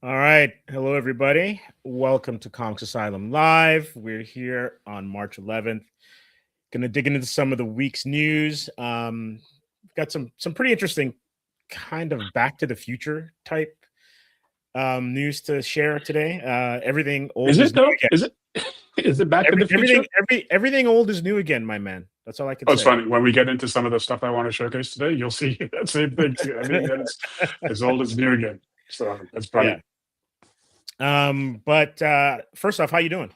All right. Hello, everybody. Welcome to Comix Asylum Live. We're here on March 11th. Going to dig into some of the week's news. We've got some pretty interesting kind of Back to the Future type news to share today. Everything old Is is it new though? again. Is it Back to the Future? Everything old is new again, my man. That's all I can Oh, it's say. funny. When we get into some of the stuff I want to showcase today, you'll see that same thing too. Everything that is as old as new again. So that's Yeah. funny. But first off, how you doing?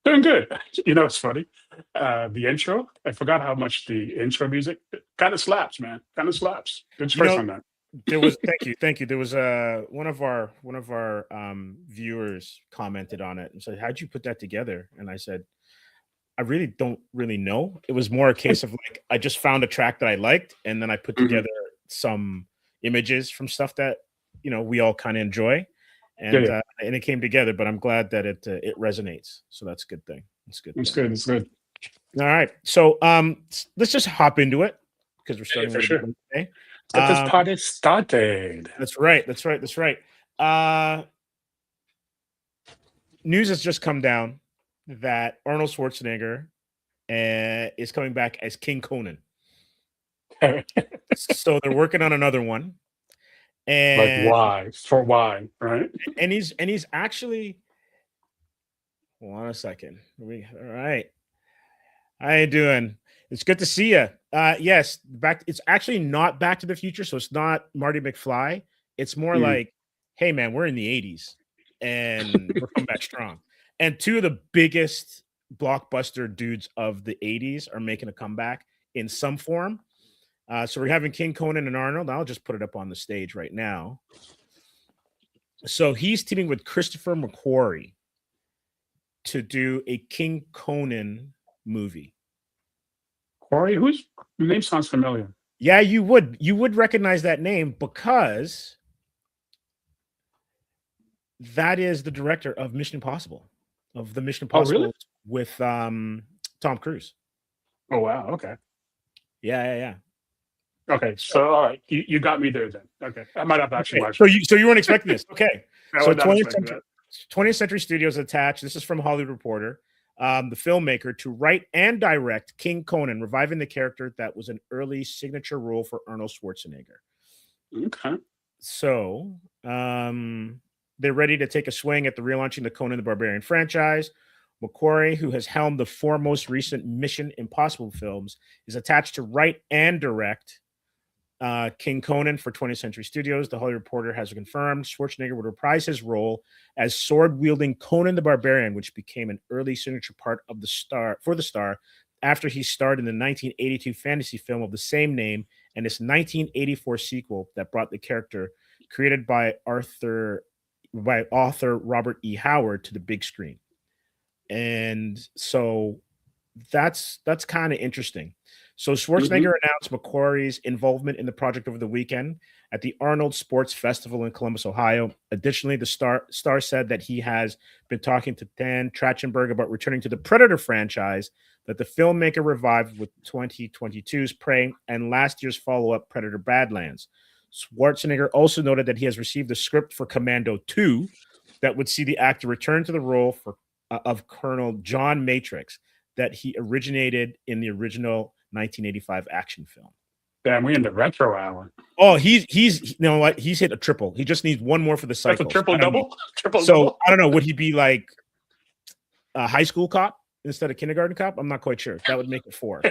Doing good. You know, it's funny. The intro, I forgot how much the intro music kind of slaps, man. Kind of slaps. Good You choice know, on that. there was thank you. There was one of our viewers commented on it and said, "How'd you put that together?" And I said, "I really don't really know. It was more a case of like I just found a track that I liked, and then I put Mhm. together some images from stuff that we all kind of enjoy, Yeah, and yeah. and it came together. But I'm glad that it resonates. So that's a good thing. It's a good It's thing. good. It's good. All right, so let's just hop into it because we're Yeah, yeah, starting a for little bit sure. late today. Let's get this Um, party started. That's right. That's right. That's right. Uh, News has just come down that Arnold Schwarzenegger is coming back as King Conan. So they're working on another one, Like and why? For why? Right? he's actually. Hold on a second. All right? How you doing? It's good to see you. Yes, back. It's actually not Back to the Future, so it's not Marty McFly. It's more Mm. like, hey man, we're in the '80s and we're coming back strong. And two of the biggest blockbuster dudes of the '80s are making a comeback in some form. So we're having King Conan and Arnold. I'll just put it up on the stage right now. So he's teaming with Christopher McQuarrie to do a King Conan movie. Corey, who's the name sounds familiar. Yeah, you would recognize that name because that is the director of Mission Impossible, of the Mission Oh, really? Impossible with Tom Cruise. Oh, wow. Okay. Yeah, yeah, yeah. Okay, So, so all right, you got me there then. Okay, I might have to actually okay, watch so that. you weren't expecting this. Okay, I so was not 20th expecting Century that. 20th Century Studios attached. This is from Hollywood Reporter. The filmmaker to write and direct King Conan, reviving the character that was an early signature role for Arnold Schwarzenegger. Okay. So, they're ready to take a swing at the relaunching the Conan the Barbarian franchise. McQuarrie, who has helmed the four most recent Mission Impossible films, is attached to write and direct King Conan for 20th Century Studios. The Hollywood Reporter has confirmed Schwarzenegger would reprise his role as sword-wielding Conan the Barbarian, which became an early signature part of the star after he starred in the 1982 fantasy film of the same name and its 1984 sequel that brought the character created by author Robert E. Howard to the big screen. And so that's kind of interesting. So Hmm. Schwarzenegger announced McQuarrie's involvement in the project over the weekend at the Arnold Sports Festival in Columbus, Ohio. Additionally, the star said that he has been talking to Dan Trachtenberg about returning to the Predator franchise that the filmmaker revived with 2022's Prey and last year's follow-up Predator Badlands. Schwarzenegger also noted that he has received the script for Commando 2 that would see the actor return to the role of Colonel John Matrix that he originated in the original 1985 action film. Damn, we in the retro hour. Oh, he's you know what? He's hit a triple. He just needs one more for the That's a cycles. triple I don't know. double. Triple So double. I don't know. Would he be like a high school cop instead of kindergarten cop? I'm not quite sure. That would make it four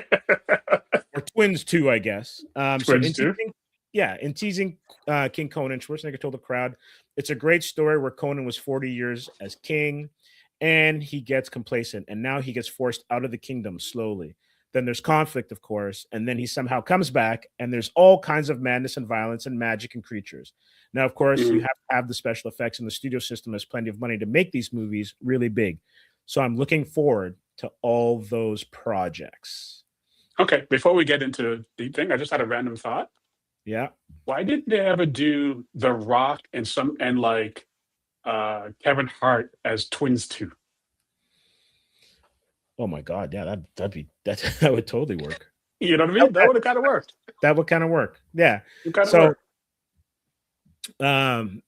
or twins too, I guess. So Twins too. in teasing King Conan, Schwarzenegger told the crowd, "It's a great story where Conan was 40 years as king, and he gets complacent, and now he gets forced out of the kingdom slowly. Then there's conflict, of course, and then he somehow comes back, and there's all kinds of madness and violence and magic and creatures. Now, of course, you Mhm. have to have the special effects, and the studio system has plenty of money to make these movies really big. So I'm looking forward to all those projects." Okay, before we get into the deep thing, I just had a random thought. Yeah. Why didn't they ever do The Rock and like Kevin Hart as twins too? Oh my God. Yeah, that'd be that that would totally work. You know what I That, mean? That that, would have kind of worked. that would kind of work. Yeah. It kind of So worked. um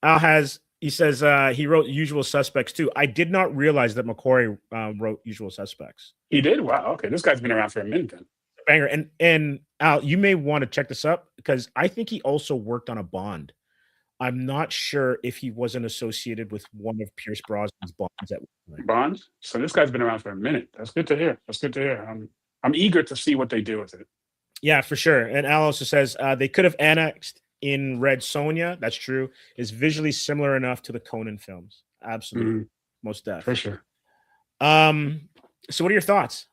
Al has he says he wrote Usual Suspects too. I did not realize that McQuarrie wrote Usual Suspects. He did? Wow. Okay, this guy's been around for a minute then. Banger. And Al, you may want to check this up because I think he also worked on a Bond. I'm not sure if he wasn't associated with one of Pierce Brosnan's Bonds at one point. Bond. So this guy's been around for a minute. That's good to hear. That's good to hear. I'm eager to see what they do with it. Yeah, for sure. And Al also says they could have annexed in Red Sonja. That's true. Is visually similar enough to the Conan films. Absolutely, most definitely. For sure. So what are your thoughts?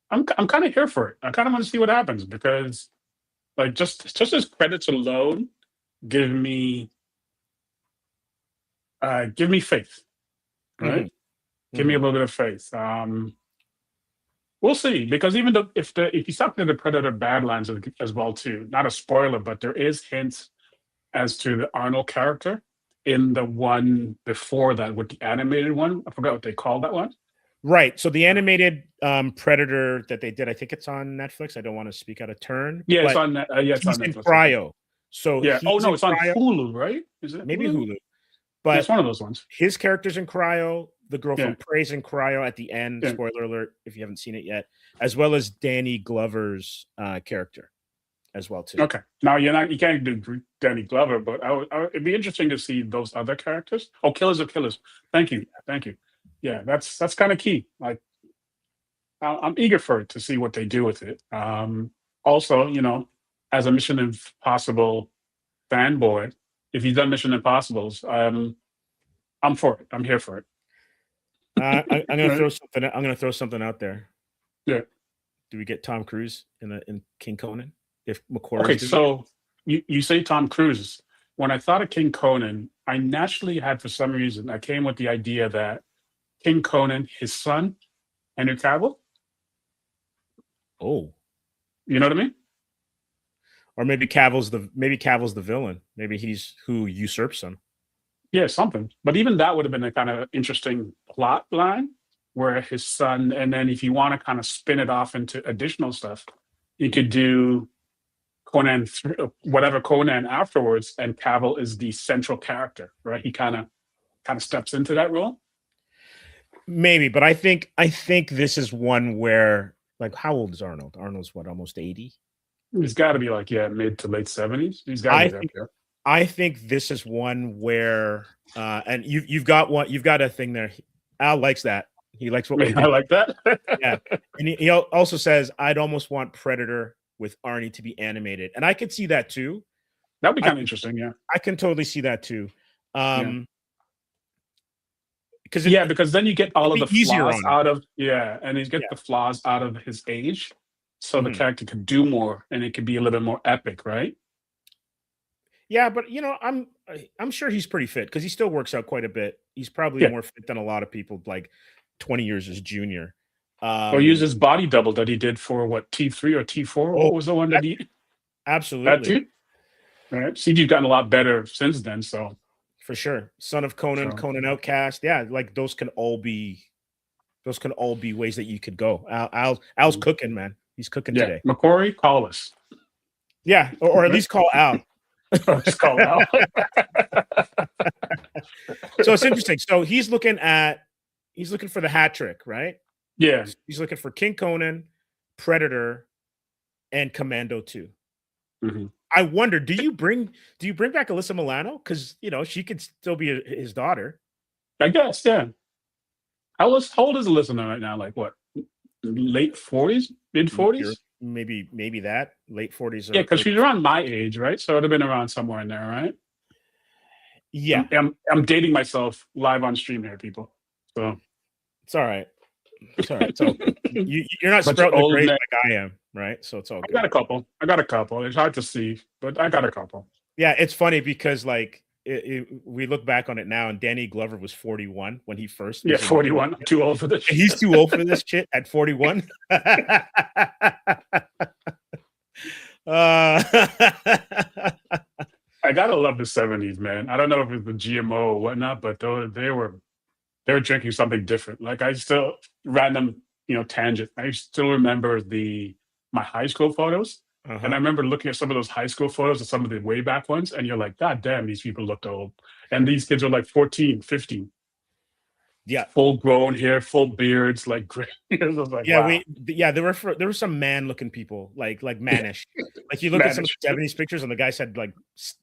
I'm kind of here for it. I kind of want to see what happens because, like, just as credits alone, give me faith, right? Give me a little bit of faith. We'll see, because even though if you stop into the Predator Badlands as well too, not a spoiler, but there is hints as to the Arnold character in the one before that with the animated one. I forgot what they called that one. Right. So the animated Predator that they did, I think it's on Netflix. I don't want to speak out of turn. Yeah, it's on. It's on in Netflix. Cryo. So yeah. Oh no, it's on Hulu, right? Is it maybe Hulu? But it's one of those ones. His character's in Cryo. The girl from Prey's in Cryo at the end. Spoiler alert if you haven't seen it yet, as well as Danny Glover's character as well too. Okay. Now you can't do Danny Glover, but it'd be interesting to see those other characters. Oh, Killers of Killers. Thank you. Yeah, that's kind of key. Like, I'm eager for it to see what they do with it. Also, as a Mission Impossible fanboy, if you've done Mission Impossibles, I'm for it. I'm here for it. I'm gonna throw something. I'm gonna throw something out there. Yeah. Do we get Tom Cruise in King Conan? If McQuarrie. Okay, so you say Tom Cruise. When I thought of King Conan, I naturally had, for some reason, I came with the idea that King Conan, his son, Henry Cavill. Oh, you know what I mean? Or maybe Cavill's the villain. Maybe he's who usurps him. Yeah, something. But even that would have been a kind of interesting plot line where his son, and then if you want to kind of spin it off into additional stuff, you could do Conan, whatever Conan afterwards, and Cavill is the central character, right? He kind of steps into that role. Maybe, but I think this is one where, like, how old is Arnold? Arnold's what, almost 80? He's got to be like, mid to late 70s. He's got to be there. I think this is one where, and you've got a thing there. Al likes that. He likes what we do. I like that. Yeah, and he also says, I'd almost want Predator with Arnie to be animated, and I could see that too. That'd be kind of interesting. Yeah, I can totally see that too. Because then you get all of the flaws out of and you get the flaws out of his age, so the character could do more, and it could be a little bit more epic, right? Yeah, but I'm sure he's pretty fit because he still works out quite a bit. He's probably more fit than a lot of people, like 20 years his junior. Or use his body double that he did for what, T3 or T4? What was the one that he? Absolutely. That too? All right. CG's gotten a lot better since then, so. For sure. Son of Conan, Conan Outcast. Yeah, like those can all be ways that you could go. Al's cooking, man. He's cooking today. McQuarrie, call us. Yeah, or at least call Al. Just call Al. So it's interesting. So he's looking for the hat trick, right? Yeah. He's looking for King Conan, Predator, and Commando 2. Mm-hmm. I wonder, do you bring back Alyssa Milano? Because she could still be his daughter. I guess, yeah. How old is Alyssa right now? Like what? Late 40s, mid 40s? Maybe that late 40s. Yeah, because she's around my age, right? So it'd have been around somewhere in there, right? Yeah. I'm dating myself live on stream here, people. So it's all right. It's all right. So you're not sprouting the grade like I am, right? So it's all good. I got a couple. It's hard to see, but I got a couple. Yeah, it's funny because like we look back on it now, and Danny Glover was 41 when he first. Yeah, 41. I'm too old for this. He's too old for this shit at 41. I gotta love the 70s, man. I don't know if it's the GMO or whatnot, but they were drinking something different. Like I still tangent. I still remember my high school photos, And I remember looking at some of those high school photos of some of the way back ones, and you're like, God damn, these people looked old. And these kids are like 14, 15. Yeah. Full grown hair, full beards, like gray. I was like, wow. There were some man looking people, like mannish. Like you look at some of the 70s pictures and the guys had like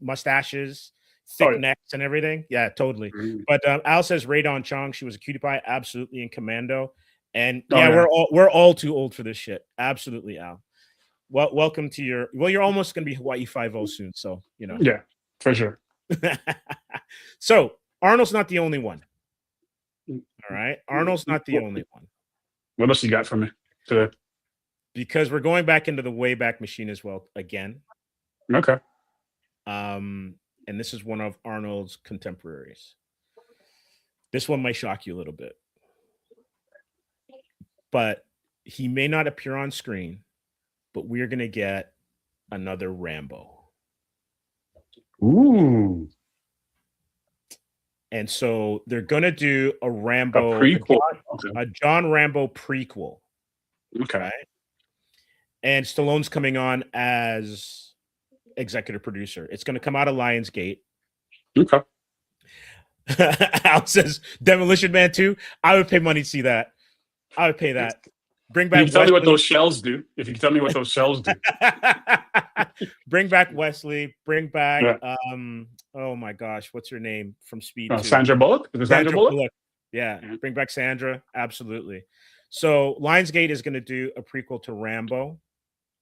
mustaches, thick necks and everything. Yeah, totally. But Al says Radon Chong, she was a cutie pie, absolutely, in Commando. And we're all too old for this shit. Absolutely, Al. Well, welcome to you're almost gonna be Hawaii 5-0 soon, so you know. Yeah, for sure. So Arnold's not the only one. All right. Arnold's not the only one. What else you got for me today? Because we're going back into the Wayback Machine as well again. Okay. And this is one of Arnold's contemporaries. This one might shock you a little bit. But he may not appear on screen, but we're going to get another Rambo. Ooh. And so they're going to do a Rambo, a John Rambo prequel. Okay. Right? And Stallone's coming on as executive producer. It's going to come out of Lionsgate. Okay. Al says Demolition Man 2. I would pay money to see that. I would pay that. Bring back. You can tell me what those shells do. If you can tell me what those shells do. Bring back Wesley. Bring back. Oh my gosh, what's her name from Speed? Sandra Bullock. Sandra Bullock. Yeah. Bring back Sandra. Absolutely. So Lionsgate is going to do a prequel to Rambo.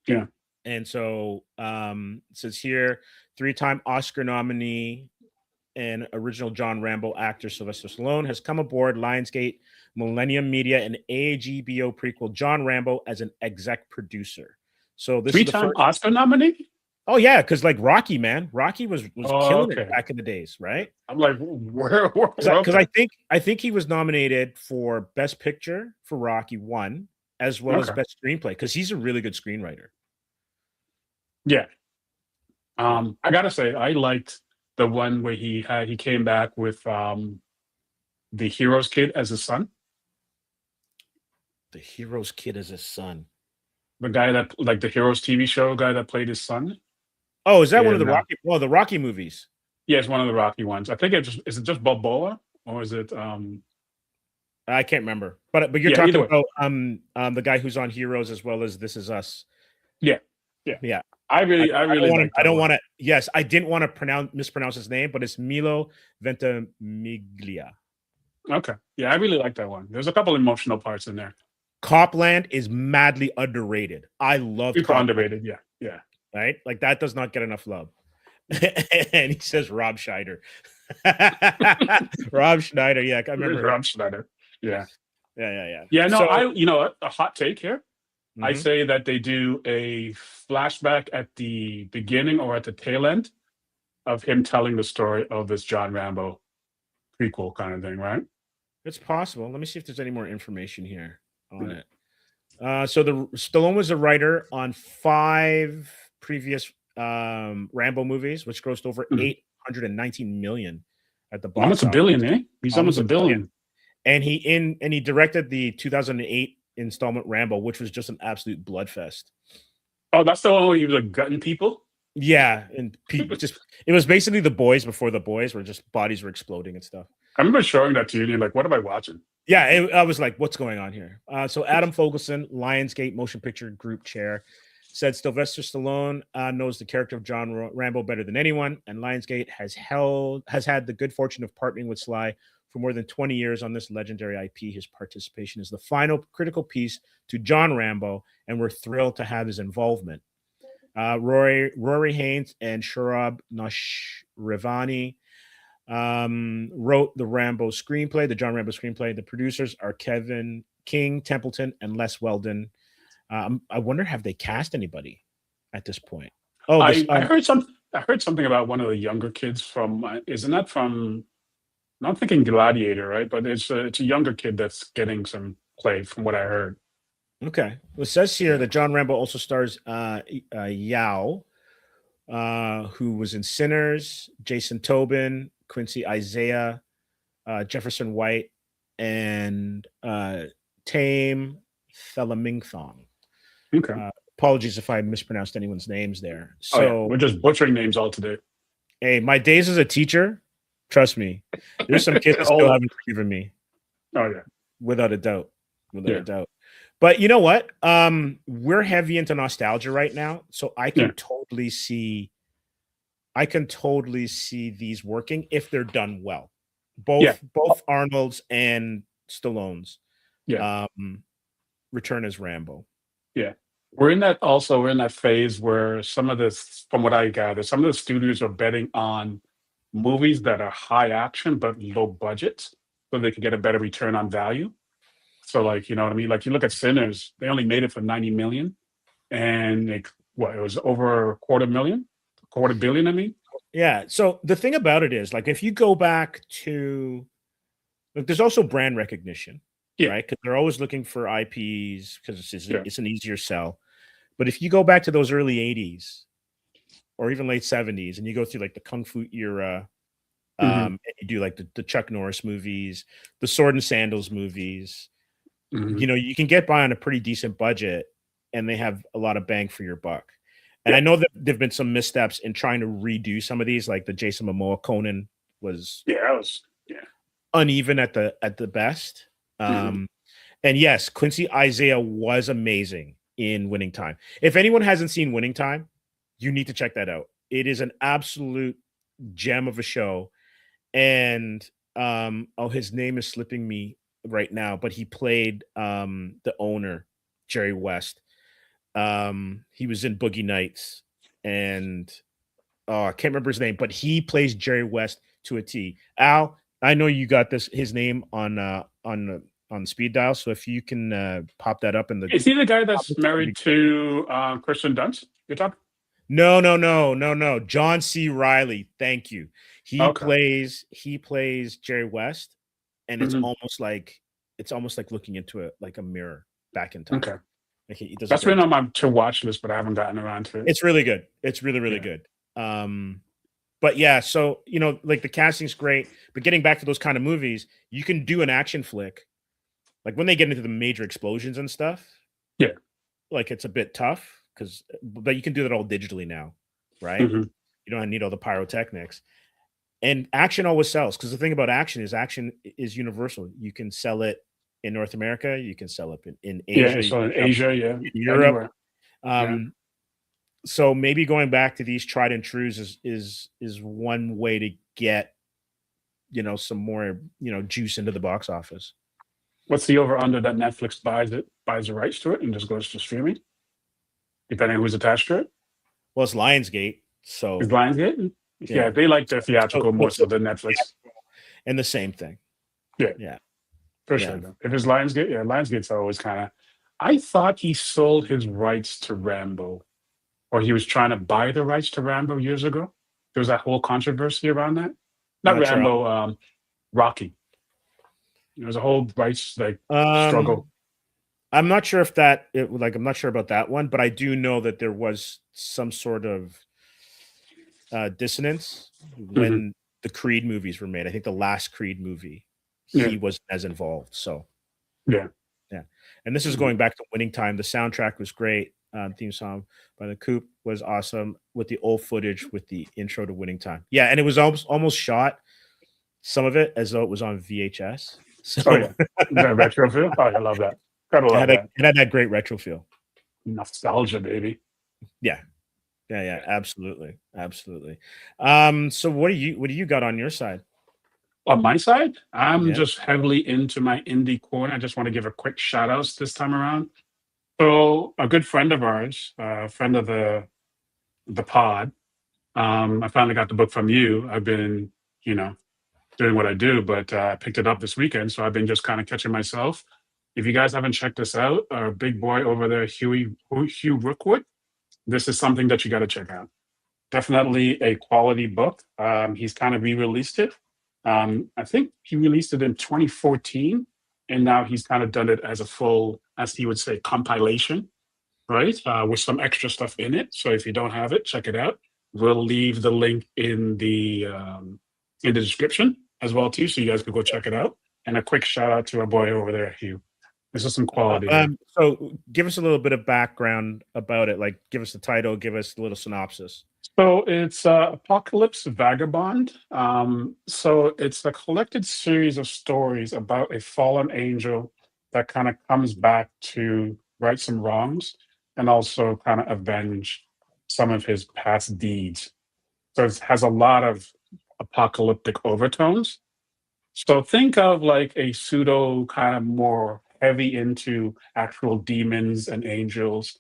Yeah. And so it says here, 3-time Oscar nominee and original John Rambo actor Sylvester Stallone has come aboard Lionsgate, Millennium Media, and AGBO prequel John Rambo as an exec producer. So this 3-time Oscar nominee? Oh yeah, because like Rocky, man, Rocky was killing it back in the days, right? I'm like, where? Because I think he was nominated for Best Picture for Rocky 1, as well as Best Screenplay, because he's a really good screenwriter. Yeah. I gotta say, I liked the one where he came back with the Hero's Kid as his son. The Hero's Kid as his son. The guy that, like, the Heroes TV show guy that played his son. Oh, is that one of the Rocky? Well, the Rocky movies. Yeah, it's one of the Rocky ones. I think is it just Balboa, or is it? I can't remember, but you're talking about the guy who's on Heroes as well as This Is Us. Yeah. I really I don't want to. Yes, I didn't want to mispronounce his name, but it's Milo Ventimiglia. Okay. Yeah, I really like that one. There's a couple emotional parts in there. Copland is madly underrated. I love Copland. Underrated. Yeah. Right? Like that does not get enough love. And he says Rob Schneider. Rob Schneider. Yeah, I remember Rob Schneider. Yeah. Yeah. No, a hot take here. Mm-hmm. I say that they do a flashback at the beginning or at the tail end of him telling the story of this John Rambo prequel kind of thing, right? It's possible. Let me see if there's any more information here on it. So Stallone was a writer on 5 previous Rambo movies, which grossed over 819 million at the box almost office. $1 billion, eh? He's almost $1 billion. And he directed the 2008 installment Rambo, which was just an absolute bloodfest. Oh, that's the one where he was like gutting people? Yeah, and it was basically The Boys before The Boys, where just bodies were exploding and stuff. I remember showing that to you, and you're like, what am I watching? Yeah, I was like, what's going on here? So Adam Fogelson, Lionsgate Motion Picture Group Chair, said Sylvester Stallone knows the character of John Rambo better than anyone, and Lionsgate has had the good fortune of partnering with Sly for more than 20 years on this legendary IP. His participation is the final critical piece to John Rambo, and we're thrilled to have his involvement. Rory Haynes and Shurab Nashrivani wrote the Rambo screenplay, the John Rambo screenplay. The producers are Kevin King, Templeton, and Les Weldon. I wonder, have they cast anybody at this point? Oh, I heard something about one of the younger kids from. Isn't that from? I'm thinking Gladiator, right? But it's a younger kid that's getting some play, from what I heard. Okay. Well, it says here that John Rambo also stars Yao, who was in Sinners, Jason Tobin, Quincy Isaiah, Jefferson White, and Tame Thelamingthong. Okay. apologies if I mispronounced anyone's names there. Oh yeah, So, we're just butchering names all today. hey, my days as a teacher, trust me, there's some kids that still Oh, haven't forgiven me, oh yeah, without a doubt, without yeah, a doubt. But you know what? We're heavy into nostalgia right now, so yeah, I can totally see these working if they're done well. yeah, Both Arnold's and Stallone's yeah, um, return as Rambo. yeah. We're in that phase where some of this, from what I gather, some of the studios are betting on movies that are high action but low budget, so they can get a better return on value. So, like, you know what I mean? Like, you look at Sinners, they only made it for 90 million, and it was over a quarter million, quarter billion. I mean, Yeah. So the thing about it is, like, if you go back to, like, there's also brand recognition, yeah, right? Because they're always looking for IPs because yeah, it's an easier sell. But if you go back to those early '80s or even late '70s, and you go through like the Kung Fu era, hmm and you do like the Chuck Norris movies, the Sword and Sandals movies, hmm you know, you can get by on a pretty decent budget, and they have a lot of bang for your buck. And yeah, I know that there've been some missteps in trying to redo some of these, like the Jason Momoa Conan was yeah. That was yeah. uneven at the best. hmm Um, and yes, Quincy Isaiah was amazing in Winning Time. If anyone hasn't seen Winning Time, you need to check that out. It is an absolute gem of a show. And oh, his name is slipping me right now, but he played the owner, Jerry West. He was in Boogie Nights, and oh, I can't remember his name, but he plays Jerry West to a T. Al, I know you got this his name on speed dial, so if you can pop that up in the Is he the guy that's married to Kristen Dunst? You're talking? no. John C. Riley, thank you. Okay. He plays Jerry West, and hmm it's almost like looking into it like a mirror back in time. Okay. Like he does a That's great been on job. my to watch list, but I haven't gotten around to it. It's really good. It's really, really Yeah. good. But yeah, so you know, like the casting's great, but getting back to those kind of movies, you can do an action flick. Like when they get into the major explosions and stuff, Yeah. like it's a bit tough but you can do that all digitally now, right? hmm You don't need all the pyrotechnics. And action always sells because the thing about action is universal. You can sell it in North America, you can sell it in Yeah. Asia, you So in can sell Asia, yeah, it in Europe. anywhere. Yeah. Um, so maybe going back to these tried and trues is one way to get, you know, some more, you know, juice into the box office. What's the over under that Netflix buys the rights to it and just goes to streaming, depending on who's attached to it? Well, it's Lionsgate, Is so Lionsgate? Yeah, yeah. they like their theatrical more so So than Netflix. and the same thing. Yeah, Yeah. for Yeah. sure. Though. If it's Lionsgate, yeah, Lionsgate's always kind of. I thought he sold his rights to Rambo, or he was trying to buy the rights to Rambo years ago. There was that whole controversy around that. Not Not sure. Rambo, Rocky. There was a whole rights like Um, struggle. I'm not sure I'm not sure about that one, but I do know that there was some sort of dissonance hmm when the Creed movies were made. I think the last Creed movie, Yeah, he wasn't as involved. So yeah. yeah. And this is Mhm. going back to Winning Time. The soundtrack was great. Theme song by the Coop was awesome with the old footage with the intro to Winning Time. Yeah, and it was almost shot some of it as though it was on VHS. Oh So yeah, that retro feel. Oh, I love that. Gotta love that. it had that great retro feel. Nostalgia, baby. Yeah. Yeah, absolutely. Absolutely. So what do you got on your side? On my side, I'm Yeah. just heavily into my indie corner. I just want to give a quick shout outs this time around. So a good friend of ours, friend of the pod, I finally got the book from you. I've been, you know, doing what I do, but I picked it up this weekend, so I've been just kind of catching myself. If you guys haven't checked this out, our big boy over there, Hugh Rookwood, this is something that you got to check out. Definitely a quality book. He's kind of re-released it. I think he released it in 2014, and now he's kind of done it as a full, as he would say, compilation, right? With some extra stuff in it. So if you don't have it, check it out. We'll leave the link in the description as well too, so you guys can go check it out. And a quick shout out to our boy over there, Hugh. This is some quality. So give us a little bit of background about it. Like, give us the title, give us a little synopsis. So it's Apocalypse Vagabond. So it's a collected series of stories about a fallen angel that kind of comes back to right some wrongs and also kind of avenge some of his past deeds. So it has a lot of apocalyptic overtones. So think of like a pseudo kind of more heavy into actual demons and angels,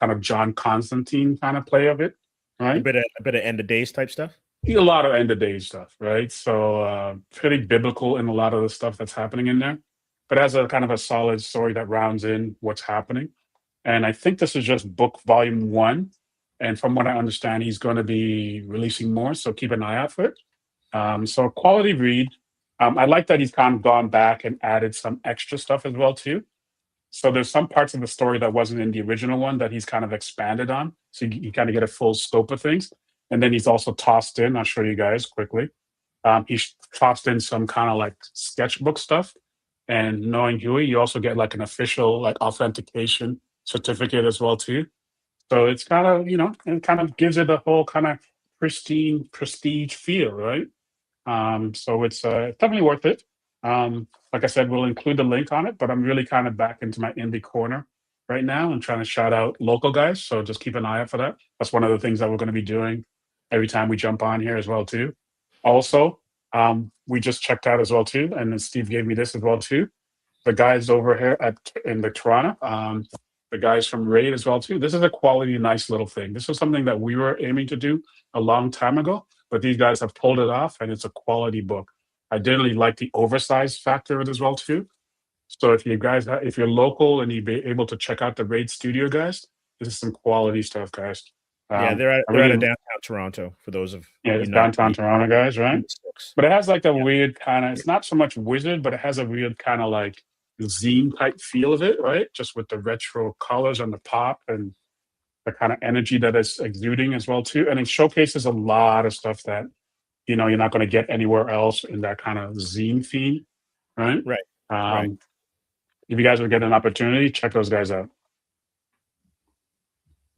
kind of John Constantine kind of play of it, A right? bit of end of days type stuff. A lot of end of days stuff, right? So pretty biblical in a lot of the stuff that's happening in there, but as a kind of a solid story that rounds in what's happening. And I think this is just book volume one. And from what I understand, he's going to be releasing more, so keep an eye out for it. So quality read. I like that he's kind of gone back and added some extra stuff as well too. So there's some parts of the story that wasn't in the original one that he's kind of expanded on. So you kind of get a full scope of things. And then he's also tossed in, I'll show you guys quickly. He's tossed in some kind of like sketchbook stuff. And knowing Huey, you also get like an official like authentication certificate as well too. So it's kind of, it kind of gives it a whole kind of pristine prestige feel, right? So it's definitely worth it. Like I said, we'll include the link on it, but I'm really kind of back into my indie corner right now and trying to shout out local guys. So just keep an eye out for that. That's one of the things that we're going to be doing every time we jump on here as well too. Also, we just checked out as well too, and then Steve gave me this as well too. The guys over here in the Toronto, the guys from Raid as well too. This is a quality, nice little thing. This was something that we were aiming to do a long time ago, but these guys have pulled it off, and it's a quality book. I did really like the oversized factor of it as well too. So if you guys, if you're local and you'd be able to check out the Raid Studio guys, this is some quality stuff, guys. Yeah, they're out of downtown Toronto. For those of it's downtown Toronto guys, right? But it has like a weird kind of. It's not so much wizard, but it has a weird kind of like zine type feel of it, right? Just with the retro colors on the pop and the kind of energy that it's exuding as well too. And it showcases a lot of stuff that you're not going to get anywhere else in that kind of zine theme, right? Right. Right. If you guys would get an opportunity, check those guys out.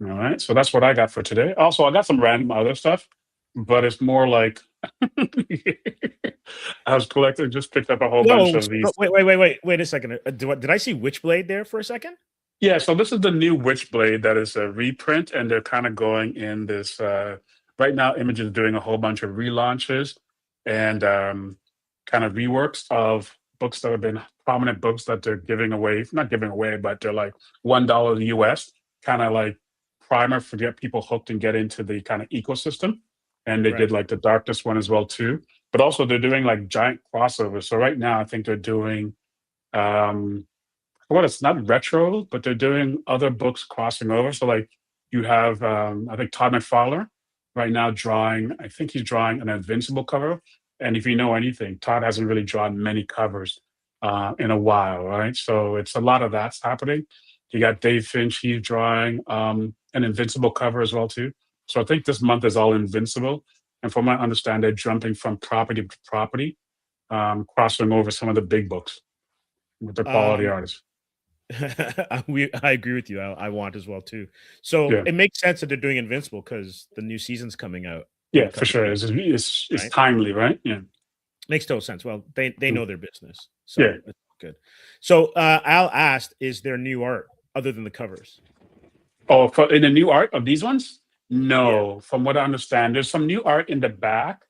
All right. So that's what I got for today. Also, I got some random other stuff, but it's more like I was collecting, just picked up a whole bunch of these. Wait a second. Did I see Witchblade there for a second? Yeah, so this is the new Witchblade that is a reprint, and they're kind of going in this. Right now, Image is doing a whole bunch of relaunches and kind of reworks of books that have been prominent books that they're giving away. Not giving away, but they're like $1 US, kind of like primer for get people hooked and get into the kind of ecosystem. And they did like the Darkness one as well too. But also they're doing like giant crossovers. So right now I think they're doing it's not retro, but they're doing other books crossing over. So like you have I think Todd McFarlane right now drawing, I think he's drawing an Invincible cover. And if you know anything, Todd hasn't really drawn many covers in a while, right? So it's a lot of that's happening. You got Dave Finch, he's drawing an Invincible cover as well too. So I think this month is all Invincible. And from what I understand, they're jumping from property to property, crossing over some of the big books with the quality artists. I agree with you. I want as well too. So it makes sense that they're doing Invincible because the new season's coming out. Yeah, for sure. It's right? Timely, right? Yeah, makes total sense. Well, they know their business, so that's good. So Al asked, "Is there new art other than the covers?" Oh, in the new art of these ones? No, from what I understand, there's some new art in the back,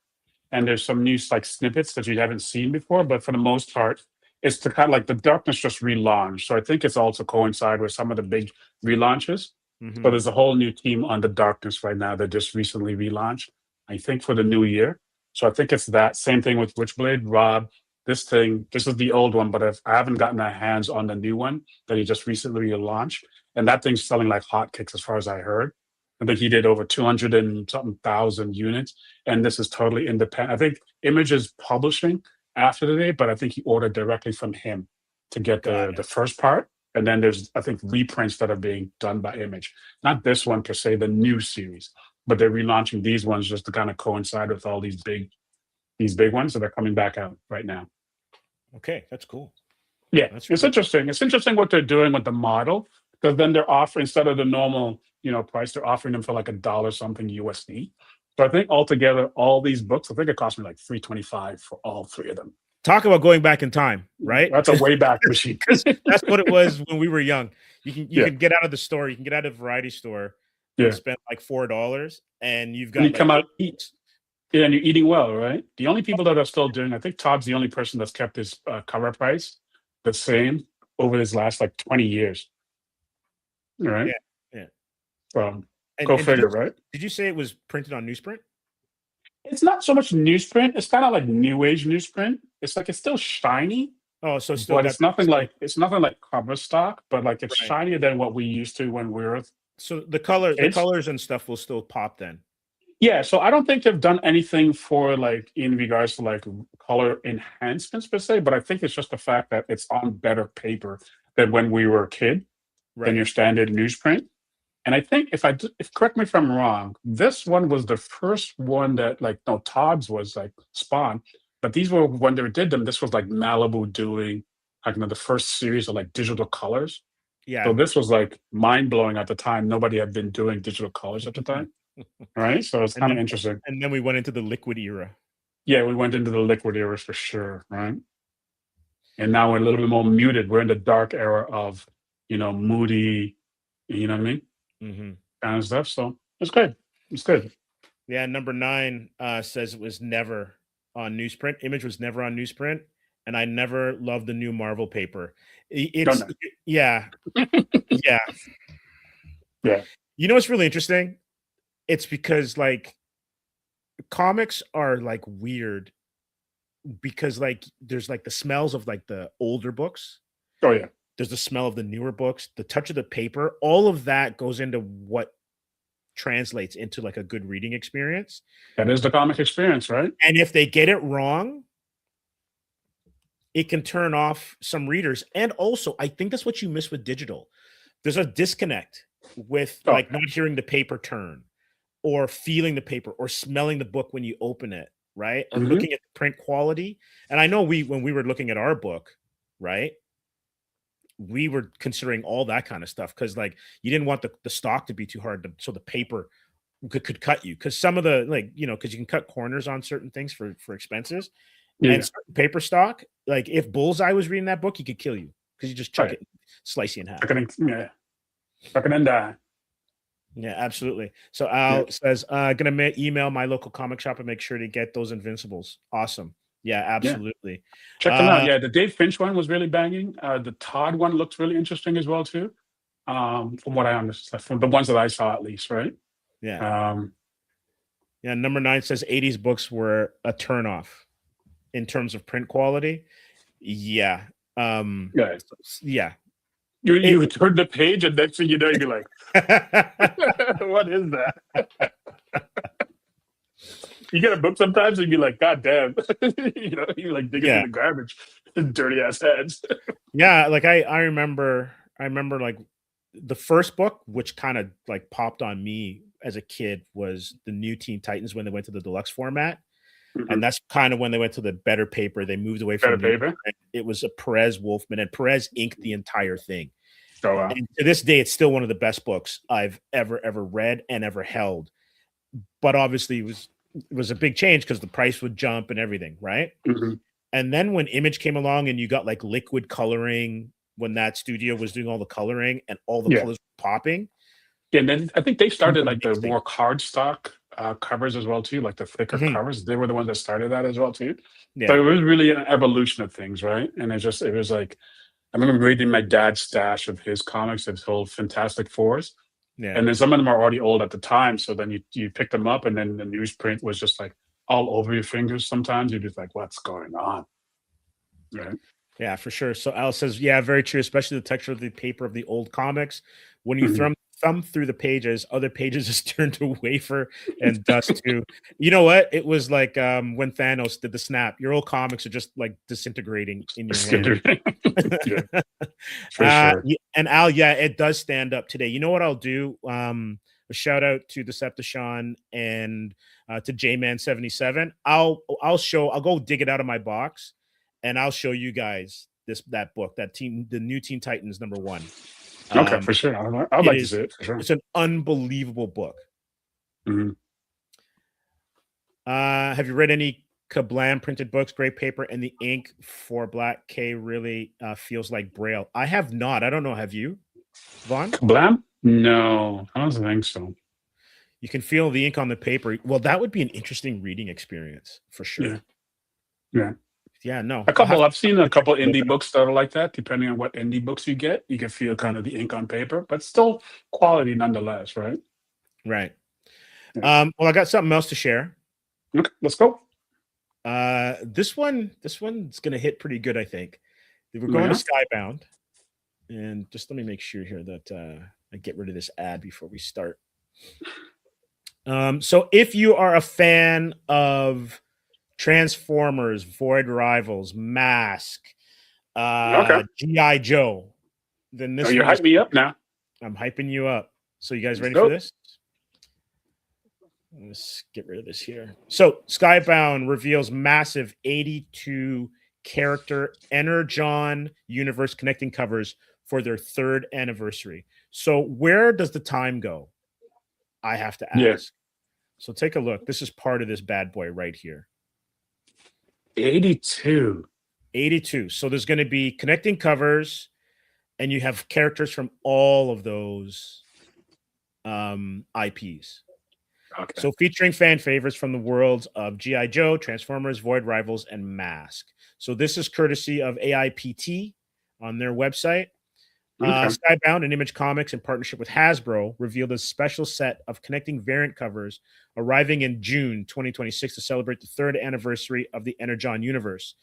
and there's some new like snippets that you haven't seen before. But for the most part, it's the kind of like the Darkness just relaunched. So I think it's also coincide with some of the big relaunches. Mm-hmm. So there's a whole new team on the Darkness right now that just recently relaunched, I think for the new year. So I think it's that same thing with Witchblade. Rob, this is the old one, but I haven't gotten my hands on the new one that he just recently launched. And that thing's selling like hotcakes as far as I heard. I think he did over 200 and something thousand units. And this is totally independent. I think Image is publishing after the day, but I think he ordered directly from him to get the first part. And then there's, I think, reprints that are being done by Image. Not this one per se, the new series, but they're relaunching these ones just to kind of coincide with all these big ones that are coming back out right now. Okay, that's cool. Yeah, That's it's really interesting. It's interesting what they're doing with the model, because then they're offering, instead of the normal, price, they're offering them for like $1 something USD. So I think altogether, all these books, I think it cost me like 325 for all three of them. talk about going back in time, right? That's a way back machine. That's what it was when we were young. You Yeah, can get out of the store, you can get out of the variety store and yeah. spend like $4, and you've And got you like come out, 8 books. yeah, and you're eating well, right? The only people that are still doing, I think Todd's the only person that's kept his cover price the same over his last like 20 years. All right. Yeah, yeah. Go And figure, right? did you say it was printed on newsprint? It's not so much newsprint. It's kind of like new age newsprint. It's like it's still shiny, Oh, so it's still but got it's nothing like cover stock, but like it's right. shinier than what we used to when we were So the kids. colors and stuff will still pop then. Yeah, so I don't think they've done anything for like in regards to like color enhancements per se, but I think it's just the fact that it's on better paper than when we were a kid than Right. your standard newsprint. And I think if correct me if I'm wrong, this one was the first one that like no Todd's was like Spawn, but these were when they did them. This was like Malibu doing like the first series of like digital colors. So Yeah. this was like mind blowing at the time. Nobody had been doing digital colors at the time, right? So it's And kind of then interesting. we went into the liquid era. Yeah, we went into the liquid era for sure, right? And now we're a little bit more muted. We're in the dark era of moody, you know what I mean, Hmm. kind of stuff. So it's good. It's good. Yeah, number 9 says it was never on newsprint. Image was never on newsprint, and I never loved the new Marvel paper. Don't It's know. yeah, yeah. Yeah. You know what's really interesting? It's because like comics are like weird because like there's like the smells of like the older books. Oh yeah. There's the smell of the newer books, the touch of the paper. All of that goes into what translates into like a good reading experience. That is the comic experience, right? And if they get it wrong, it can turn off some readers. And also, I think that's what you miss with digital. There's a disconnect with Oh, like not hearing the paper turn or feeling the paper or smelling the book when you open it, right? Or hmm looking at the print quality. And I know when we were looking at our book, right? We were considering all that kind of stuff because like you didn't want the stock to be too hard so the paper could cut you because some of the like because you can cut corners on certain things for expenses and yeah. certain paper stock like if Bullseye was reading that book he could kill you because you just Oh chuck yeah. it slice you in half. Yeah. Fucking and die. Yeah, absolutely. So Yeah. Al says gonna email my local comic shop and make sure to get those Invincibles. Awesome. Yeah, Yeah. absolutely. Check them out. Yeah, the Dave Finch one was really banging. The Todd one looks really interesting as well too. From what I understand, from the ones that I saw at least, right? Yeah. Um, Yeah, number 9 says 80s books were a turnoff in terms of print quality. Yeah. yeah. Yeah. You turn the page and next thing you know, you'd be like, what is that? You get a book sometimes and you'd be like, God damn. You like digging Yeah. through the garbage, dirty ass heads. Yeah, like I remember like the first book which kind of like popped on me as a kid was the new Teen Titans when they went to the deluxe format. And that's kind of when they went to the better paper. They moved away Better from paper. it was a Perez Wolfman, and Perez inked the entire thing. Oh wow. And to this day, it's still one of the best books I've ever read and ever held. But obviously, it was a big change because the price would jump and everything, right? hmm And then when Image came along and you got like liquid coloring, when that studio was doing all the coloring and all the Yeah. colors were popping. Yeah, and then I think they started like the Amazing. more cardstock covers as well too, like the thicker Mhm. covers. They were the ones that started that as well too. Yeah. So it was really an evolution of things, right? And it was like I remember reading my dad's stash of his comics, his whole Fantastic Fours, Yeah. and then some of them are already old at the time. So then you pick them up, and then the newsprint was just like all over your fingers. Sometimes you're just like, what's going on? Right? Yeah, for sure. So Al says, yeah, very true, especially the texture of the paper of the old comics. When you Mhm. thumb through the pages, other pages just turn to wafer and dust too. You know what? It was like when Thanos did the snap. Your old comics are just like disintegrating in your hand. Yeah, for sure. And Al, yeah, it does stand up today. You know what I'll do? A shout out to Decepticon and to J-Man 77. I'll go dig it out of my box and I'll show you guys that book, the new Teen Titans #1. Okay, for sure. I'd like to see it for sure. It's an unbelievable book. Mm-hmm. Have you read any Kablam printed books? Great paper, and the ink for Black K really feels like Braille. I have not. I don't know. Have you, Vaughn? Kablam? No, I don't think so. You can feel the ink on the paper. Well, that would be an interesting reading experience for sure. Yeah. No. I've seen a couple indie books that are like that. Depending on what indie books you get, you can feel kind of the ink on paper, but still quality nonetheless, right? Right. Yeah. Well, I got something else to share. Okay, let's go. This one's gonna hit pretty good, I think. We're going to Skybound, and just let me make sure here that I get rid of this ad before we start. So if you are a fan of Transformers, Void Rivals, Mask, G.I. Joe, then this you're hyping me up now. I'm hyping you up. So you guys ready for this? Let's get rid of this here. So Skybound reveals massive 82 character Energon Universe connecting covers for their 3rd anniversary. So where does the time go? I have to ask. Yes. So take a look. This is part of this bad boy right here. 82. So there's going to be connecting covers, and you have characters from all of those IPs. Okay. So featuring fan favorites from the worlds of G.I. Joe, Transformers, Void Rivals, and Mask. So this is courtesy of AIPT on their website. Skybound and Image Comics, in partnership with Hasbro, revealed a special set of connecting variant covers arriving in June 2026 to celebrate the 3rd anniversary of the Energon Universe.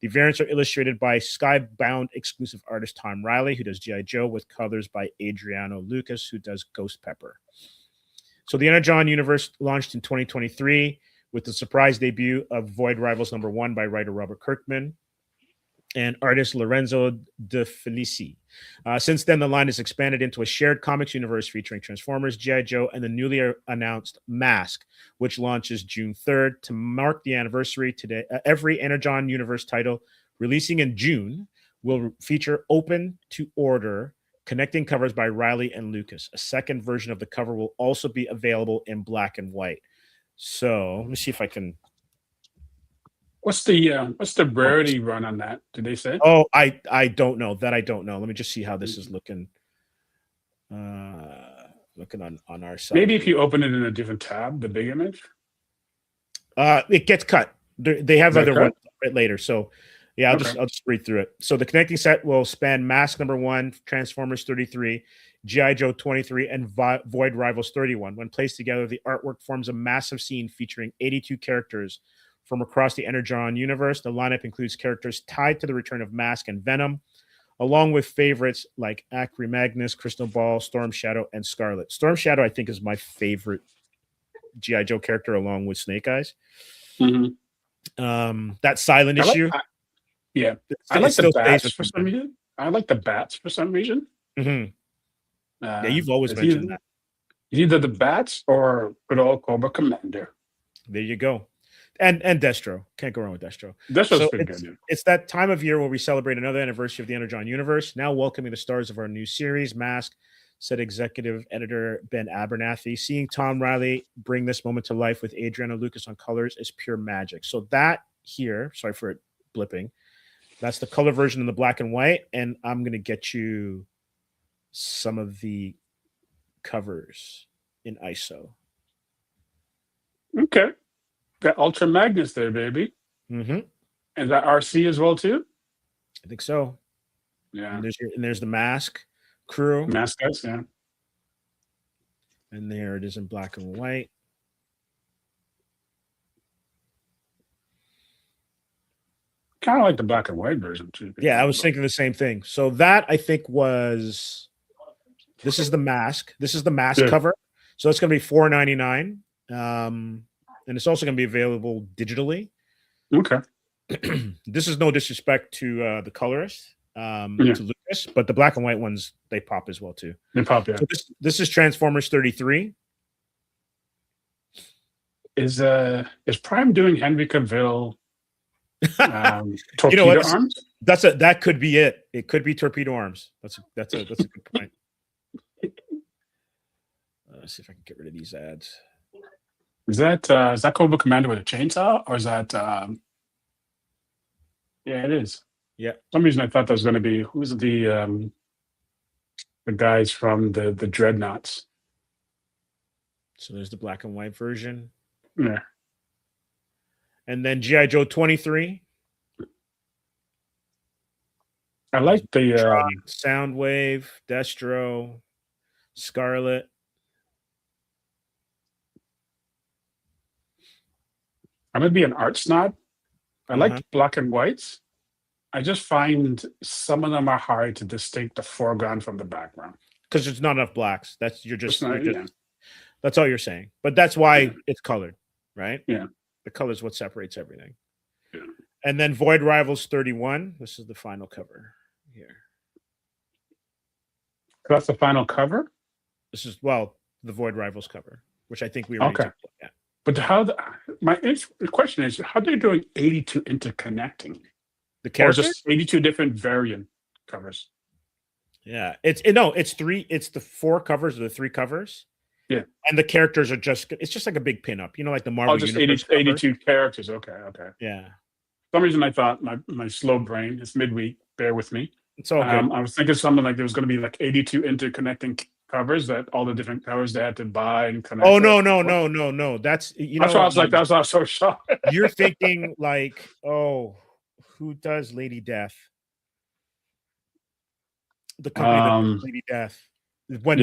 The variants are illustrated by Skybound exclusive artist Tom Riley, who does G.I. Joe, with colors by Adriano Lucas, who does Ghost Pepper. So the Energon Universe launched in 2023 with the surprise debut of Void Rivals #1 by writer Robert Kirkman and artist Lorenzo De Felici. Since then, the line has expanded into a shared comics universe featuring Transformers, G.I. Joe, and the newly announced Mask, which launches June 3rd. To mark the anniversary today, every Energon Universe title releasing in June will feature open to order connecting covers by Riley and Lucas. A second version of the cover will also be available in black and white. So let me see if I can. What's the rarity run on that? Did they say? Oh, I don't know. That I don't know. Let me just see how this is looking. Looking on our side. Maybe if you open it in a different tab, the big image. It gets cut. They have other ones right later. So yeah, I'll just read through it. So the connecting set will span Mask #1, Transformers 33, G.I. Joe 23, and Void Rivals 31. When placed together, the artwork forms a massive scene featuring 82 characters from across the Energon universe. The lineup includes characters tied to the return of Mask and Venom, along with favorites like Acri Magnus, Crystal Ball, Storm Shadow, and Scarlet. Storm Shadow, I think, is my favorite G.I. Joe character, along with Snake Eyes. Mm-hmm. That silent issue. I like the bats for some reason. Mm-hmm. Yeah, you've always mentioned that. Either the bats or good old Cobra Commander. There you go. And Destro. Can't go wrong with Destro. Destro's pretty good. Yeah. It's that time of year where we celebrate another anniversary of the Energon Universe, now welcoming the stars of our new series, Mask, said executive editor Ben Abernathy. Seeing Tom Riley bring this moment to life with Adriano Lucas on colors is pure magic. So that here, sorry for it blipping, that's the color version in the black and white, and I'm going to get you some of the covers in ISO. Okay. Got Ultra Magnus there, baby. Mm-hmm. And that RC as well, too? I think so. Yeah. And there's the Mask crew. Mask guys, yeah. And there it is in black and white. Kind of like the black and white version, too. Yeah, I was thinking the same thing. So that, I think, was... This is the Mask. This is the Mask cover. So it's going to be $4.99. And it's also going to be available digitally. Okay. This is no disrespect to the colorist, to Lucas, but the black and white ones, they pop as well, too. They pop, yeah. So this is Transformers 33. Is Prime doing Henry Cavill torpedo arms? That could be it. It could be torpedo arms. That's a good point. Let's see if I can get rid of these ads. Is that Cobra Commander with a chainsaw, or is that? Yeah, it is. Yeah. For some reason I thought that was going to be who's the guys from the Dreadnoughts. So there's the black and white version. Yeah. And then G.I. Joe 23. I like the Soundwave, Destro, Scarlet. I'm gonna be an art snob. I like black and whites. I just find some of them are hard to distinct the foreground from the background. Because there's not enough blacks. That's Yeah. That's all you're saying. But that's why it's colored, right? Yeah. The color is what separates everything. Yeah. And then Void Rivals 31. This is the final cover here. That's the final cover? This is, well, the Void Rivals cover, which I think we already took a look at. But the question is, how they're doing 82 interconnecting? The characters? Or just 82 different variant covers? Yeah. It's three. It's the 4 covers or the 3 covers. Yeah. And the characters are it's just like a big pinup, like the Marvel just Universe 82 characters. Okay. Yeah. For some reason I thought my slow brain, it's midweek, bear with me. It's all good. I was thinking something like there was going to be like 82 interconnecting covers, that all the different covers they had to buy and connect. Oh, no. That's, that's why I was like, that's why I was so shocked. You're thinking like, oh, who does Lady Death? The company that does Lady Death. When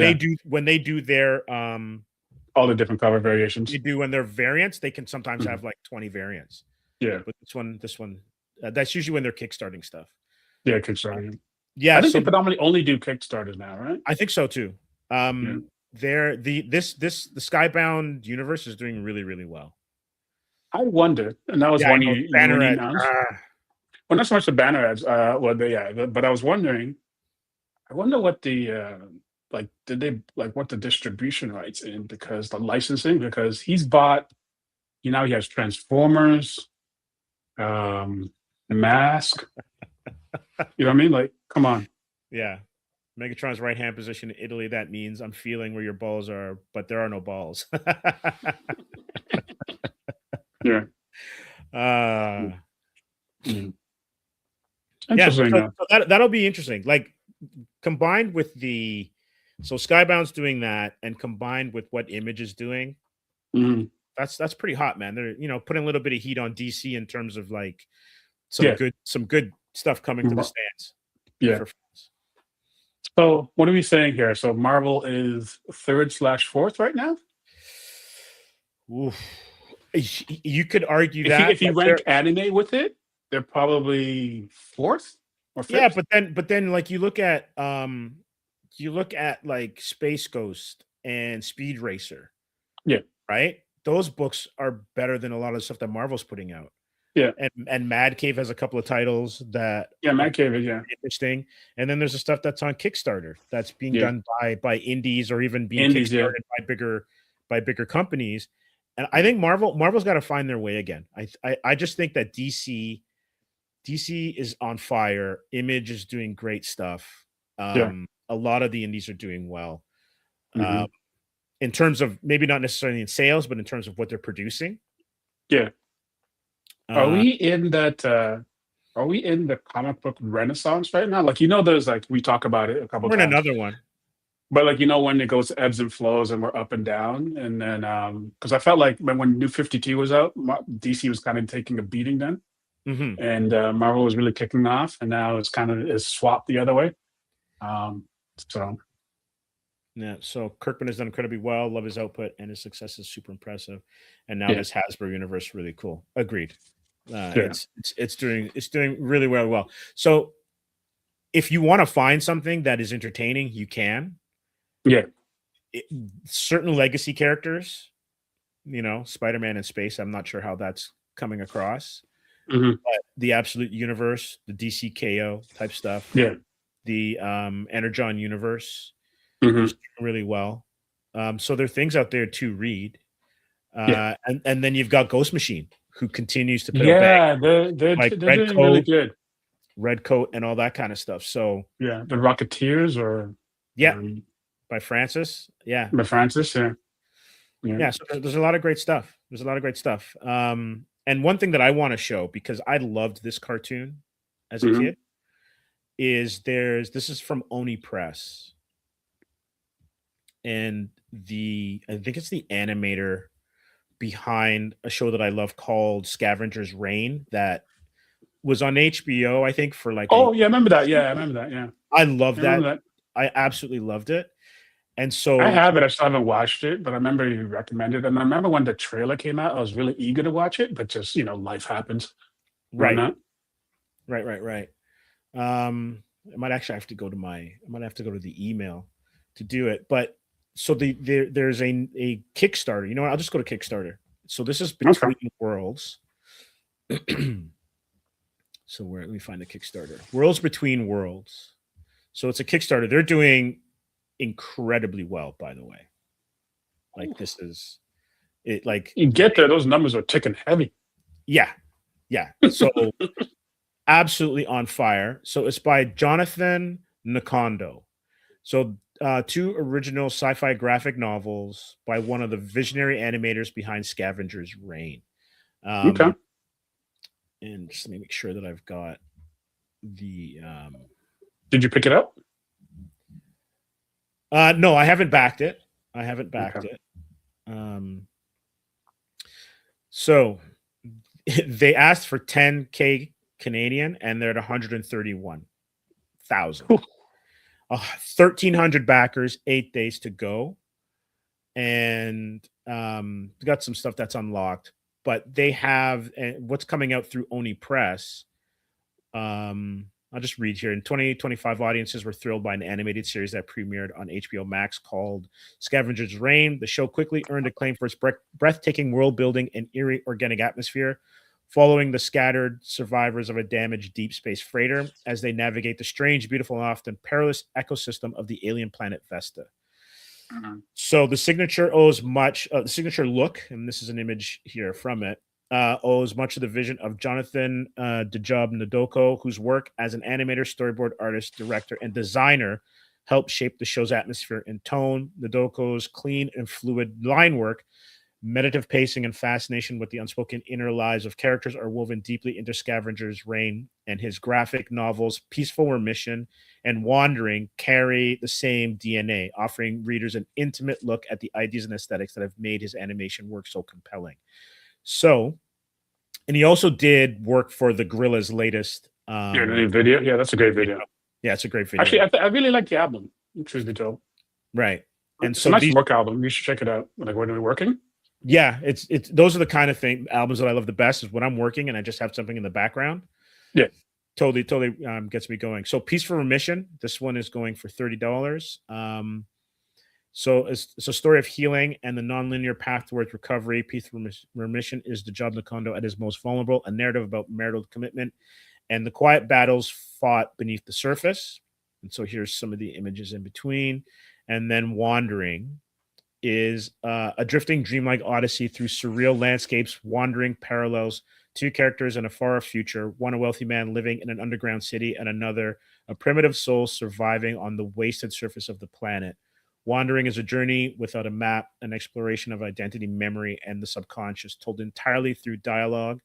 they do their all the different cover variations. They do when they're variants, they can sometimes have like 20 variants. Yeah. But this one, that's usually when they're kickstarting stuff. Yeah, Kickstarter. Yeah. I think they predominantly only do Kickstarters now, right? I think so too. The Skybound universe is doing really, really well. I wonder, and that was one you announced. Well, not so much the banner ads. But I was wondering. I wonder what the did they what the distribution rights in, because the licensing, because he's bought, he has Transformers, Mask. You know what I mean? Like, come on. Yeah. Megatron's right hand position in Italy. That means I'm feeling where your balls are, but there are no balls. Yeah. Interesting. So that'll be interesting. Like, combined with so Skybound's doing that, and combined with what Image is doing, that's pretty hot, man. They're putting a little bit of heat on DC in terms of like some good stuff coming to the stands. Yeah. So what are we saying here? So Marvel is 3rd/4th right now. Oof. You could argue that if you rank anime with it, they're probably 4th or 5th. Yeah, but then like you look at like Space Ghost and Speed Racer. Yeah. Right? Those books are better than a lot of the stuff that Marvel's putting out. Yeah. And Mad Cave has a couple of titles that Mad Cave is interesting. And then there's the stuff that's on Kickstarter that's being done by indies, or even being kickstarted by bigger companies. And I think Marvel's got to find their way again. I just think that DC is on fire. Image is doing great stuff. A lot of the indies are doing well. In terms of maybe not necessarily in sales, but in terms of what they're producing. Yeah. Are we in that? Are we in the comic book renaissance right now? Like, there's like, we talk about it a couple times. We're in another one. But like, when it goes ebbs and flows and we're up and down. And then, because I felt like when New 52 was out, DC was kind of taking a beating then. And Marvel was really kicking off. And now it's kind of swapped the other way. Yeah, so Kirkman has done incredibly well. Love his output, and his success is super impressive. And now his Hasbro universe really cool. Agreed. It's doing really well. So if you want to find something that is entertaining, you can. Yeah. Certain legacy characters, Spider-Man in space. I'm not sure how that's coming across. But the Absolute Universe, the DC KO type stuff. Yeah. The Energon Universe. Doing really well. So there are things out there to read. And then you've got Ghost Machine, who continues to put they're doing really good. Red Coat and all that kind of stuff. So Yeah, the Rocketeers or yeah, by Francis. Yeah. by Francis. Yeah. Yeah. So there's a lot of great stuff. And one thing that I want to show, because I loved this cartoon as a kid, is this is from Oni Press. And I think it's the animator behind a show that I love called Scavenger's Reign that was on HBO, I think, for like I remember that. Yeah, I remember that. Yeah. I love that. I absolutely loved it. And so I have it. I still haven't watched it, but I remember you recommended it. And I remember when the trailer came out, I was really eager to watch it, but just, life happens. Right. Right. I might actually have to go to the email to do it. But so there's a Kickstarter. You know what? I'll just go to Kickstarter. So this is Between Worlds. So let me find the Kickstarter. Worlds Between Worlds. So it's a Kickstarter. They're doing incredibly well, by the way. Like this is it. Like you get there, those numbers are ticking heavy. Yeah. So absolutely on fire. So it's by Jonathan Nkondo. So 2 original sci-fi graphic novels by one of the visionary animators behind Scavenger's Reign. Okay. And just let me make sure that I've got the. Did you pick it up? No, I haven't backed it. So they asked for 10K Canadian, and they're at 131,000. 1,300 backers, 8 days to go, and we got some stuff that's unlocked. But they have what's coming out through Oni Press. I'll just read here. In 2025, audiences were thrilled by an animated series that premiered on HBO Max called Scavenger's Reign. The show quickly earned acclaim for its breathtaking world building and eerie organic atmosphere, following the scattered survivors of a damaged deep space freighter as they navigate the strange, beautiful, and often perilous ecosystem of the alien planet Vesta. So the signature the signature look, and this is an image here from it, owes much of the vision of Jonathan Dejab Ndoko, whose work as an animator, storyboard artist, director, and designer helped shape the show's atmosphere and tone. Ndoko's clean and fluid line work, meditative pacing, and fascination with the unspoken inner lives of characters are woven deeply into Scavenger's Reign, and his graphic novels Peaceful Remission and Wandering carry the same DNA, offering readers an intimate look at the ideas and aesthetics that have made his animation work so compelling. So, and he also did work for the Gorillaz' latest video. Yeah, that's a great video. Yeah, it's a great video. Actually, I really like the album, truth be told. Right. And it's so a nice work album. You should check it out. Like when we're working. Yeah, it's those are the kind of albums that I love the best, is when I'm working and I just have something in the background. Yeah. Totally gets me going. So Peaceful Remission, this one is going for $30. So it's a story of healing and the nonlinear path towards recovery. Peaceful Remission is Dejab Nkondo at his most vulnerable, a narrative about marital commitment and the quiet battles fought beneath the surface. And so here's some of the images in between. And then Wandering is a drifting dreamlike odyssey through surreal landscapes. Wandering parallels 2 characters in a far future, one a wealthy man living in an underground city, and another a primitive soul surviving on the wasted surface of the planet. Wandering is a journey without a map, an exploration of identity, memory, and the subconscious, told entirely through dialogue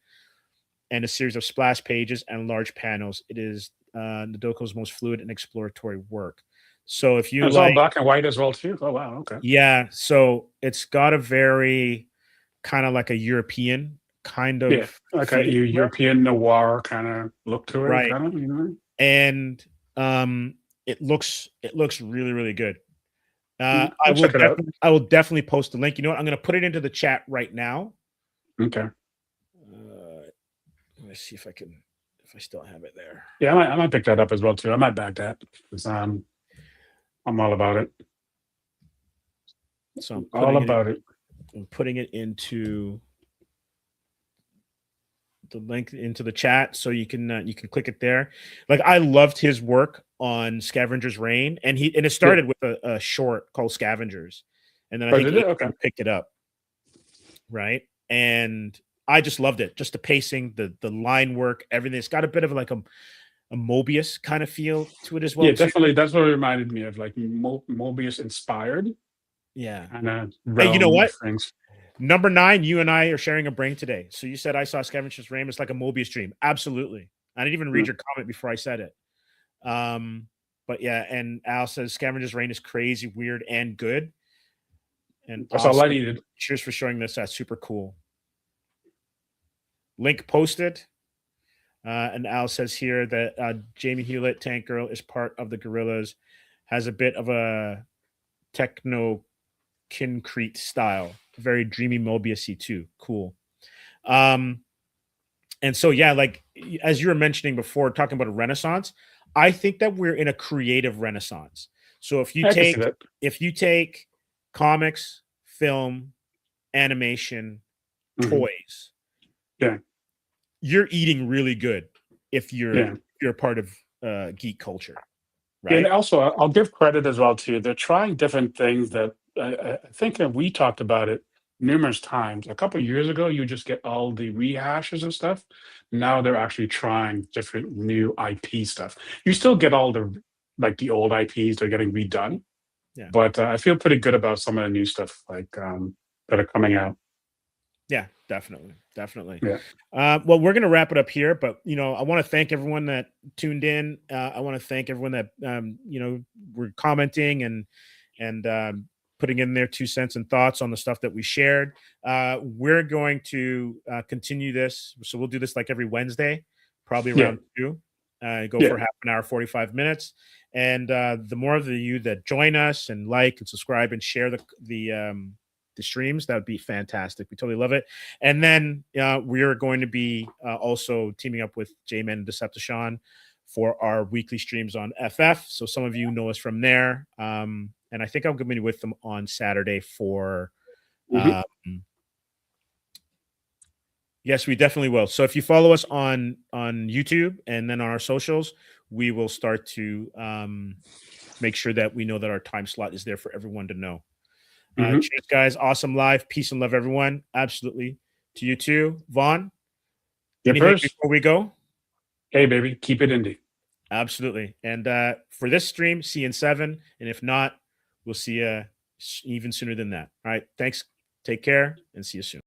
and a series of splash pages and large panels. It is Ndoko's most fluid and exploratory work. So if you it's all black and white as well too. Oh wow, okay. Yeah, so it's got a very kind of like a European kind of like a European noir kind of look to it, right? Kind of, And it looks really, really good. I will definitely post the link. You know what? I'm going to put it into the chat right now. Okay. Let me see if I still have it there. Yeah, I might pick that up as well too. I might back that because I'm all about it. So I'm putting it into the link into the chat so you can click it there. Like I loved his work on Scavenger's Reign, and it started with a short called Scavengers, and then I think he picked it up, right? And I just loved it, just the pacing, the line work, everything. It's got a bit of like a Mobius kind of feel to it as well. Yeah, Too. definitely. That's what it reminded me of, like Mobius inspired Yeah. kind of Hey, you know realm what? of things. Number 9, you and I are sharing a brain today. So you said I saw Scavenger's Reign. It's like a Mobius dream. Absolutely. I didn't even read your comment before I said it. But yeah, and Al says Scavenger's Reign is crazy, weird, and good. And That's awesome. all I needed. Cheers for showing this. That's super cool. Link posted. And Al says here that Jamie Hewlett, Tank Girl, is part of the Gorillas, has a bit of a techno concrete style, very dreamy Mobius-y too. Cool. And so yeah, like as you were mentioning before, talking about a renaissance, I think that we're in a creative renaissance. So if you take comics, film, animation, toys, yeah, you're eating really good if you're a part of geek culture, right? And also, I'll give credit as well too. They're trying different things that I think that we talked about it numerous times. A couple of years ago, you just get all the rehashes and stuff. Now they're actually trying different new IP stuff. You still get all the old IPs; they're getting redone. Yeah, but I feel pretty good about some of the new stuff that are coming out. Yeah, definitely. Yeah. Well, we're going to wrap it up here, but I want to thank everyone that tuned in. I want to thank everyone that were commenting and putting in their 2 cents and thoughts on the stuff that we shared. We're going to continue this, so we'll do this like every Wednesday, probably around 2. For half an hour, 45 minutes, and the more of you that join us and like and subscribe and share the streams, that would be fantastic. We totally love it. And then we are going to be also teaming up with J-Man and Decepticon for our weekly streams on FF. So some of you know us from there. And I think I'm going to be with them on Saturday for yes, we definitely will. So if you follow us on YouTube and then on our socials, we will start to make sure that we know that our time slot is there for everyone to know. Cheers, guys. Awesome live. Peace and love, everyone. Absolutely. To you too. Vaughn, anything before we go? Hey, baby. Keep it indie. Absolutely. And for this stream, see you in 7. And if not, we'll see you even sooner than that. All right. Thanks. Take care and see you soon.